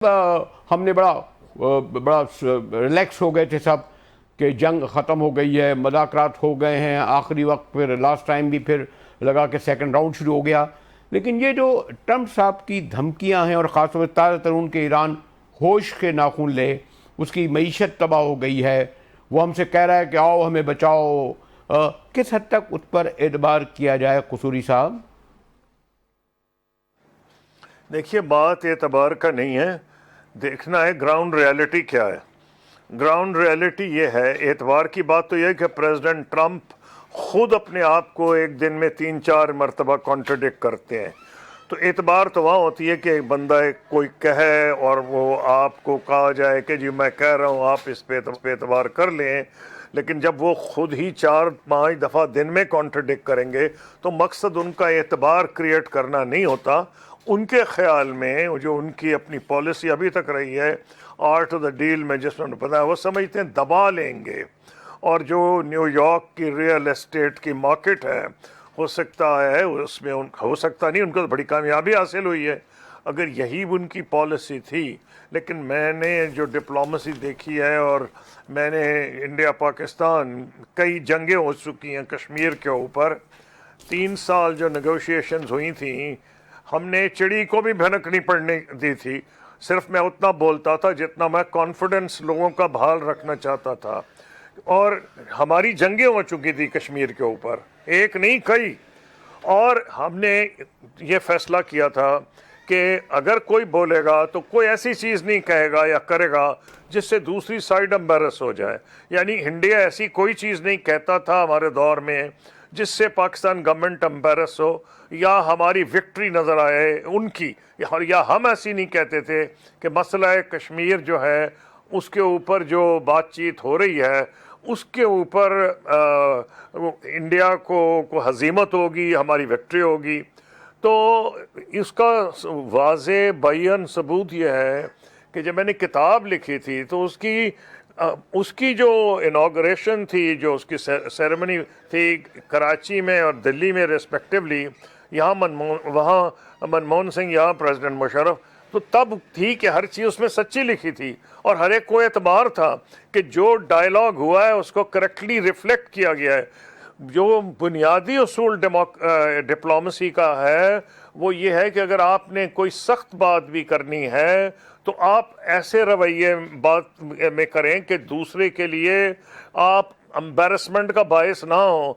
ہم نے بڑا ریلیکس ہو گئے تھے سب کہ جنگ ختم ہو گئی ہے، مذاکرات ہو گئے ہیں، آخری وقت پھر لاسٹ ٹائم بھی پھر لگا کہ سیکنڈ راؤنڈ شروع ہو گیا. لیکن یہ جو ٹرمپ صاحب کی دھمکیاں ہیں، اور خاص طور پہ تازہ تر ان کے ایران ہوش کے ناخن لے، اس کی معیشت تباہ ہو گئی ہے، وہ ہم سے کہہ رہا ہے کہ آؤ ہمیں بچاؤ. کس حد تک اس پر اعتبار کیا جائے قصوری صاحب؟ دیکھیے، بات اعتبار کا نہیں ہے، دیکھنا ہے گراؤنڈ ریالٹی کیا ہے. گراؤنڈ ریالٹی یہ ہے، اعتبار کی بات تو یہ ہے کہ پریزیڈنٹ ٹرمپ خود اپنے آپ کو ایک دن میں 3-4 مرتبہ کانٹرڈکٹ کرتے ہیں. تو اعتبار تو وہاں ہوتی ہے کہ ایک بندہ کوئی کہے اور وہ آپ کو کہا جائے کہ جی میں کہہ رہا ہوں، آپ اس پہ اعتبار کر لیں. لیکن جب وہ خود ہی 4-5 دفعہ دن میں کانٹرڈکٹ کریں گے تو مقصد ان کا اعتبار کریٹ کرنا نہیں ہوتا. ان کے خیال میں جو ان کی اپنی پالیسی ابھی تک رہی ہے آرٹ آف دا ڈیل میں، جس میں پتا ہے وہ سمجھتے ہیں دبا لیں گے. اور جو نیو یارک کی ریئل اسٹیٹ کی مارکیٹ ہے، ہو سکتا ہے اس میں ہو سکتا نہیں، ان کو تو بڑی کامیابی حاصل ہوئی ہے اگر یہی ان کی پالیسی تھی. لیکن میں نے جو ڈپلومیسی دیکھی ہے، اور میں نے انڈیا پاکستان کئی جنگیں ہو چکی ہیں کشمیر کے اوپر، 3 سال جو نیگوشیشنز ہوئی تھیں، ہم نے چڑی کو بھی بھنک نہیں پڑنے دی تھی. صرف میں اتنا بولتا تھا جتنا میں کانفیڈنس لوگوں کا بحال رکھنا چاہتا تھا. اور ہماری جنگیں ہو چکی تھی کشمیر کے اوپر، ایک نہیں کئی. اور ہم نے یہ فیصلہ کیا تھا کہ اگر کوئی بولے گا تو کوئی ایسی چیز نہیں کہے گا یا کرے گا جس سے دوسری سائیڈ امبیرس ہو جائے. یعنی انڈیا ایسی کوئی چیز نہیں کہتا تھا ہمارے دور میں جس سے پاکستان گورنمنٹ امبیرس ہو یا ہماری وکٹری نظر آئے ان کی. یا ہم ایسی نہیں کہتے تھے کہ مسئلہ کشمیر جو ہے اس کے اوپر جو بات چیت ہو رہی ہے اس کے اوپر انڈیا کو ہزیمت ہوگی، ہماری وکٹری ہوگی. تو اس کا واضح بیان ثبوت یہ ہے کہ جب میں نے کتاب لکھی تھی تو اس کی جو انوگریشن تھی، جو اس کی سیریمنی تھی کراچی میں اور دلی میں ریسپیکٹیولی، یہاں وہاں منموہن سنگھ، یہاں پریزیڈنٹ مشرف، تو تب تھی کہ ہر چیز اس میں سچی لکھی تھی اور ہر ایک کو اعتبار تھا کہ جو ڈائلاگ ہوا ہے اس کو کریکٹلی ریفلیکٹ کیا گیا ہے. جو بنیادی اصول ڈپلومیسی کا ہے وہ یہ ہے کہ اگر آپ نے کوئی سخت بات بھی کرنی ہے تو آپ ایسے رویے بات میں کریں کہ دوسرے کے لیے آپ امبیرسمنٹ کا باعث نہ ہو.